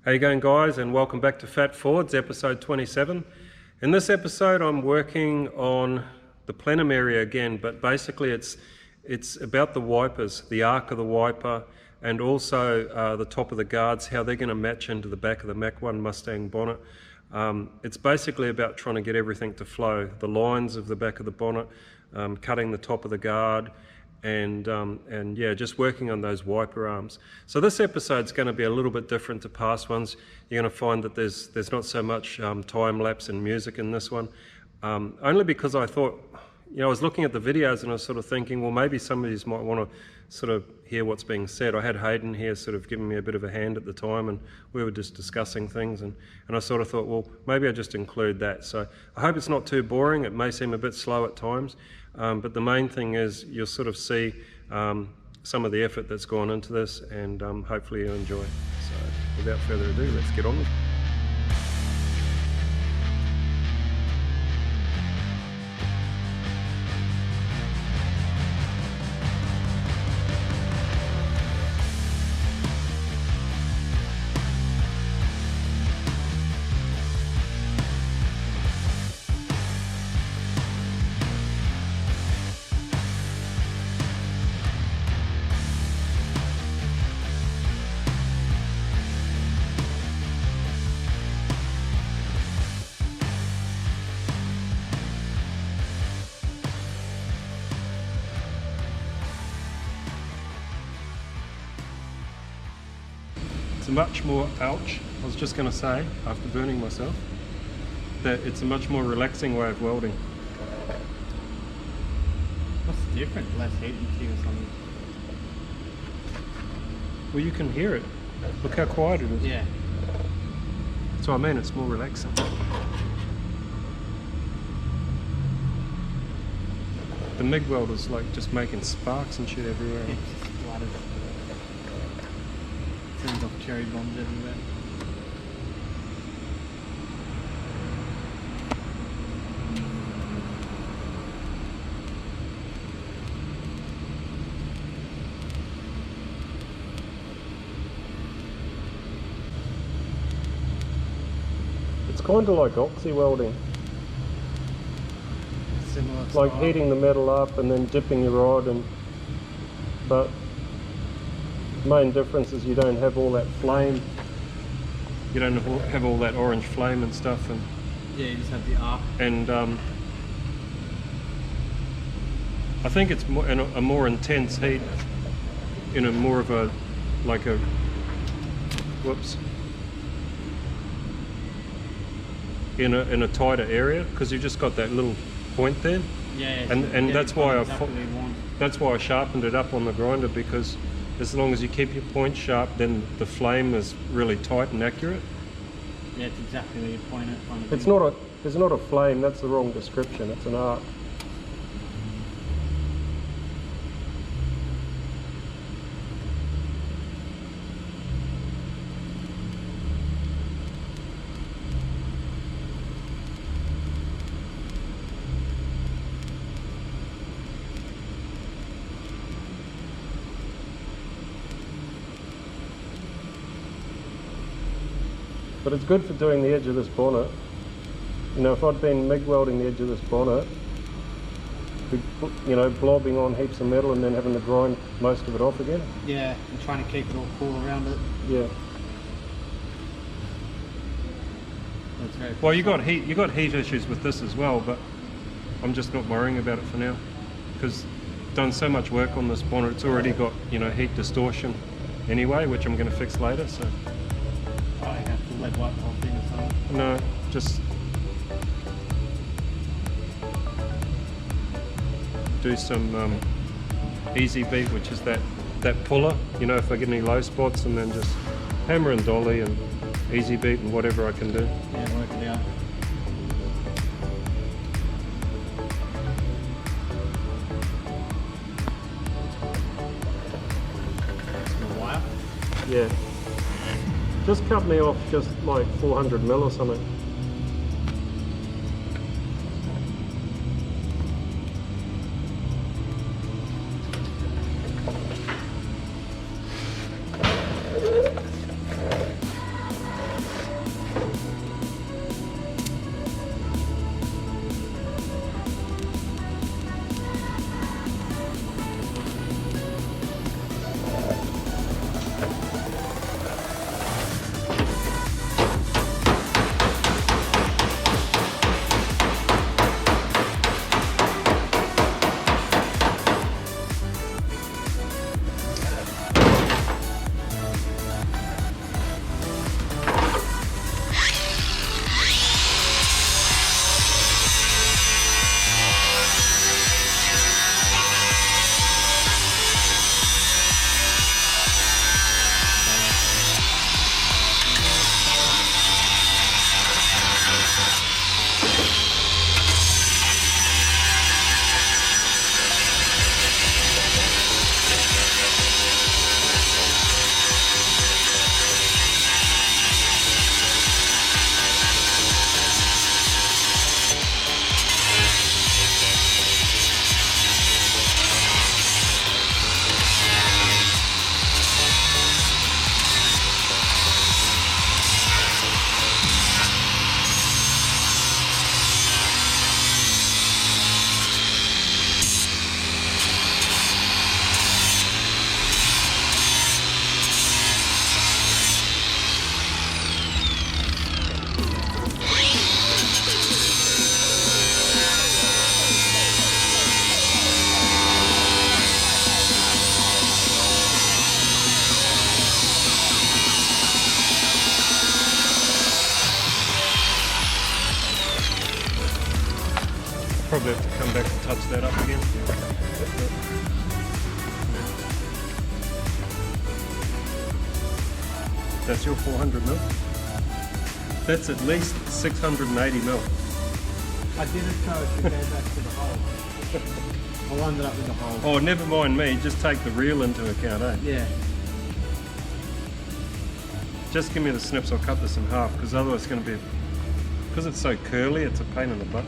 How you going, guys, and welcome back to Fat Fords, episode 27. In this episode I'm working on the plenum area again, but basically it's about the wipers, the arc of the wiper, and also the top of the guards, how they're going to match into the back of the Mach 1 Mustang bonnet. It's basically about trying to get everything to flow, the lines of the back of the bonnet, cutting the top of the guard, and yeah, just working on those wiper arms. So this episode's going to be a little bit different to past ones. You're going to find that there's not so much time lapse and music in this one, only because I thought, I was looking at the videos and I was sort of thinking, well, maybe some of you might want to sort of hear what's being said. I had Hayden here sort of giving me a bit of a hand at the time, and we were just discussing things, and I sort of thought, well, maybe I just include that. So I hope it's not too boring. It may seem a bit slow at times, but the main thing is you'll sort of see some of the effort that's gone into this, and hopefully you'll enjoy. So without further ado, let's get on with it. It's a much more, ouch, I was just going to say, after burning myself, that it's a much more relaxing way of welding. What's the difference? Less heat or something? Well, you can hear it. Look how quiet it is. Yeah. That's what I mean, it's more relaxing. The MIG welder's like just making sparks and shit everywhere. It's just flooded. Sends off cherry bombs everywhere. It's kind of like oxy welding. Similar Like style. heating the metal up and then dipping your rod, but the main difference is you don't have all that flame. You don't have all that orange flame and stuff, and yeah, you just have the arc. And I think it's more in a more intense heat, in a more of a in a tighter area, because you just got that little point there. Yeah. And that's why that's I sharpened it up on the grinder, because as long as you keep your point sharp, then the flame is really tight and accurate. Yeah, it's exactly where you point it. It's not a flame, that's the wrong description, it's an arc. But it's good for doing the edge of this bonnet. If I'd been MIG welding the edge of this bonnet, blobbing on heaps of metal and then having to grind most of it off again. Yeah, and trying to keep it all cool around it. Yeah. That's very Well, you got heat issues with this as well, but I'm just not worrying about it for now, because I've done so much work on this bonnet. It's already got heat distortion anyway, which I'm going to fix later. So. Probably have to lead white pulp in or something. No, just do some easy beat, which is that puller, if I get any low spots, and then just hammer and dolly and easy beat and whatever I can do. Yeah, work it out. Some wire? Yeah. Just cut me off just like 400 mil or something. come back to touch that up again. That's your 400 mil. That's at least 680 mil. I did it so it could go back to the hole. I lined it up with the hole. Oh, never mind me, just take the reel into account, eh? Yeah. Just give me the snips, I'll cut this in half, because otherwise it's going to be, because it's so curly, it's a pain in the butt.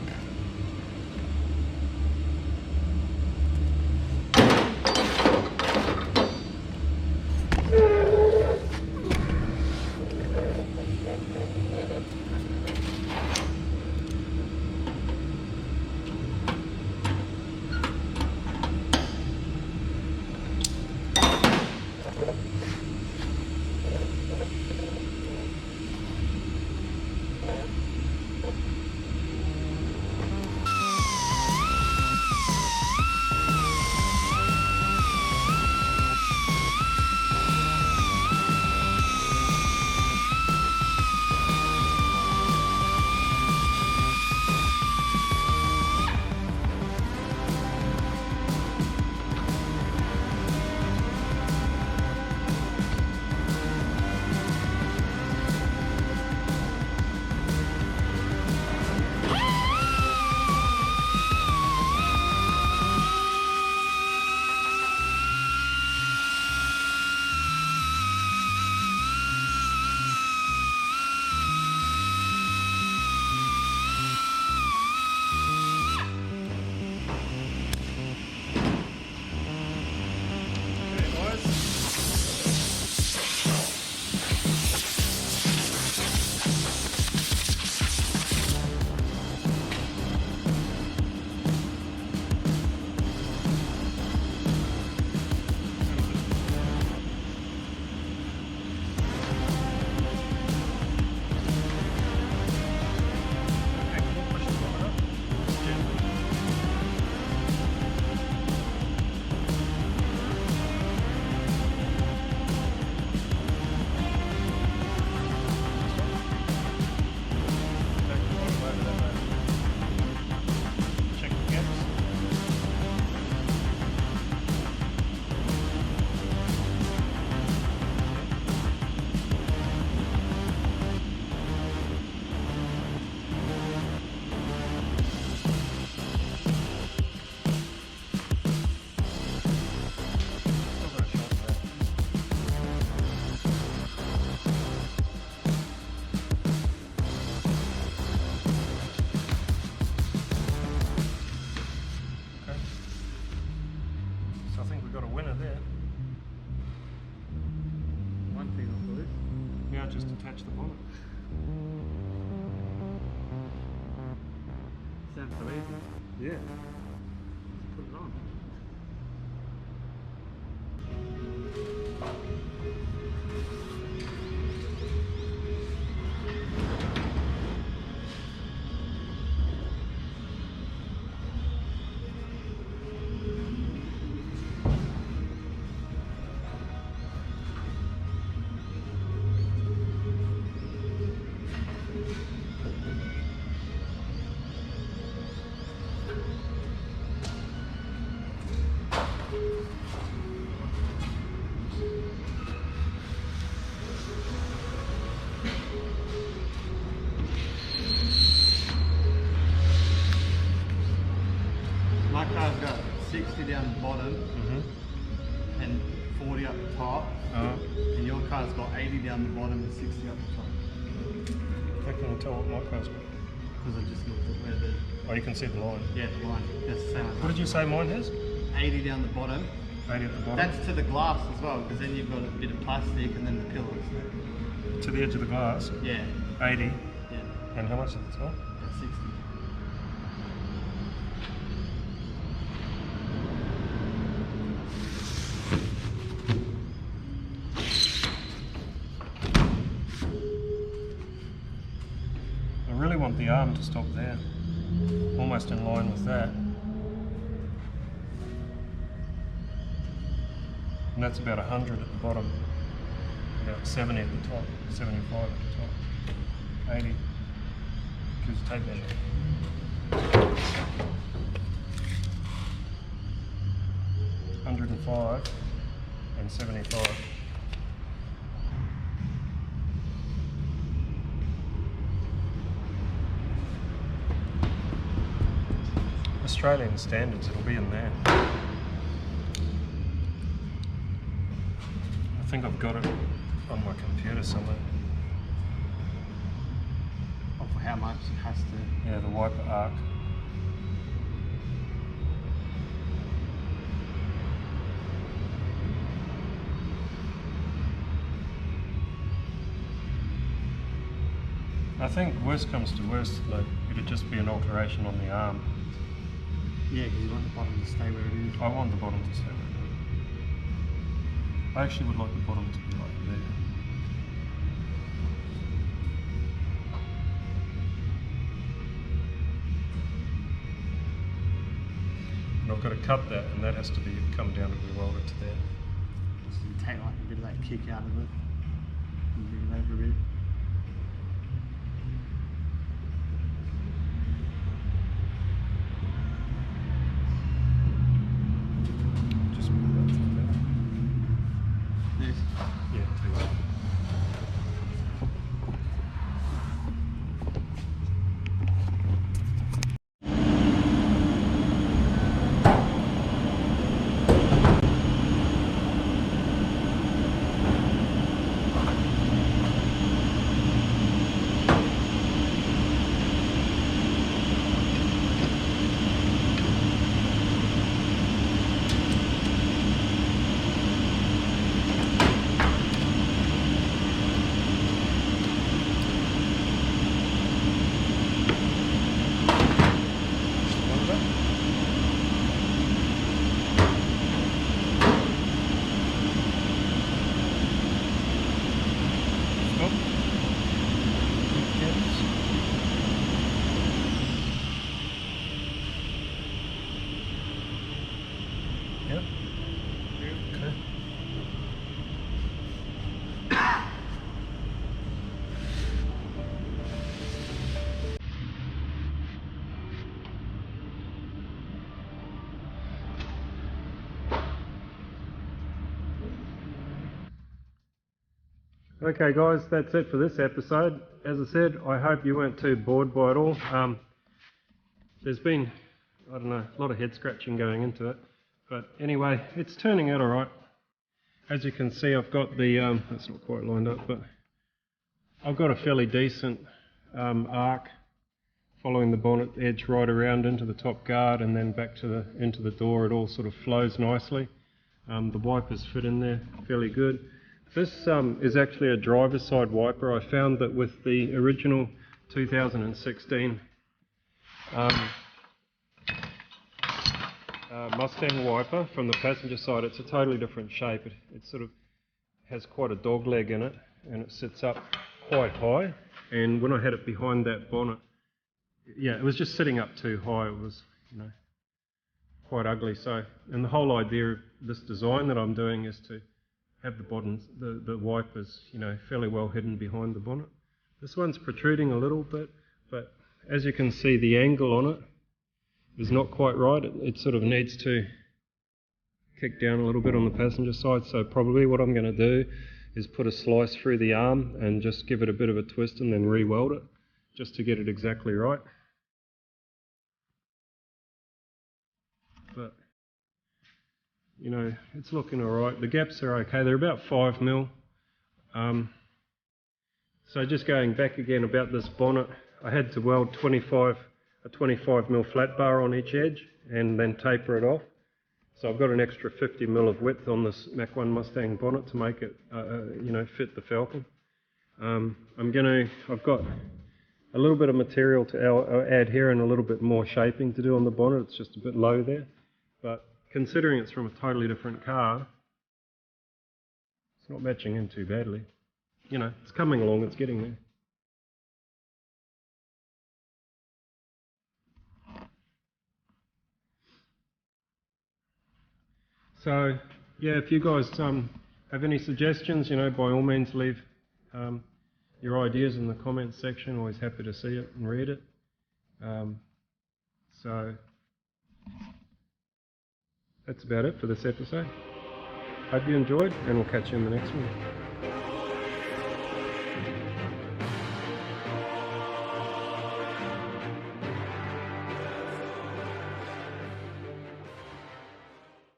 Just attach the bonnet. Sounds so easy. Yeah. Put it on. My car's got 60 down the bottom and 40 up the top, and your car's got 80 down the bottom and 60 up the top. How can you tell what my car's got? Because I just looked at where the... Oh, you can see the line. Yeah, the line. That's the same. What did you say mine has? 80 down the bottom. 80 at the bottom? That's to the glass as well, because then you've got a bit of plastic and then the pillars. To the edge of the glass? Yeah. 80. Yeah. And how much at the top? 60. I really want the arm to stop there, almost in line with that. And that's about 100 at the bottom, about 70 at the top, 75 at the top, 80. Gives a tape measure. 105 and 75. Australian standards, it'll be in there. I think I've got it on my computer somewhere. Oh, for how much it has to... Yeah, the wiper arc. I think worst comes to worst, like, it'd just be an alteration on the arm. Yeah, because you want the bottom to stay where it is. I want the bottom to stay where it is. I actually would like the bottom to be like there. And I've got to cut that, and that has to be come down to be welded to there. So you take like a bit of that kick out of it and bring it over a bit. Just move that to there. Yes. Yeah, please. Yep. Okay. Okay guys, that's it for this episode. As I said, I hope you weren't too bored by it all. There's been, I don't know, a lot of head scratching going into it. But anyway, it's turning out alright. As you can see, I've got the, that's not quite lined up, but I've got a fairly decent arc following the bonnet edge right around into the top guard and then back to into the door. It all sort of flows nicely. The wipers fit in there fairly good. This is actually a driver's side wiper. I found that with the original 2016 Mustang wiper from the passenger side, it's a totally different shape. It sort of has quite a dog leg in it, and it sits up quite high. And when I had it behind that bonnet, yeah, it was just sitting up too high. It was, you know, quite ugly. So, and the whole idea of this design that I'm doing is to have the bottoms, the wipers, you know, fairly well hidden behind the bonnet. This one's protruding a little bit, but as you can see, the angle on it is not quite right. It sort of needs to kick down a little bit on the passenger side. So probably what I'm going to do is put a slice through the arm and just give it a bit of a twist and then re-weld it just to get it exactly right. But you know, it's looking alright. The gaps are okay. They're about 5 mil. So just going back again about this bonnet, I had to weld a 25 mil flat bar on each edge and then taper it off. So I've got an extra 50 mil of width on this Mach 1 Mustang bonnet to make it, you know, fit the Falcon. I've got a little bit of material to add here and a little bit more shaping to do on the bonnet. It's just a bit low there. But considering it's from a totally different car, it's not matching in too badly. You know, it's coming along, it's getting there. So, yeah, if you guys have any suggestions, you know, by all means leave your ideas in the comments section. Always happy to see it and read it. that's about it for this episode. Hope you enjoyed, and we'll catch you in the next one.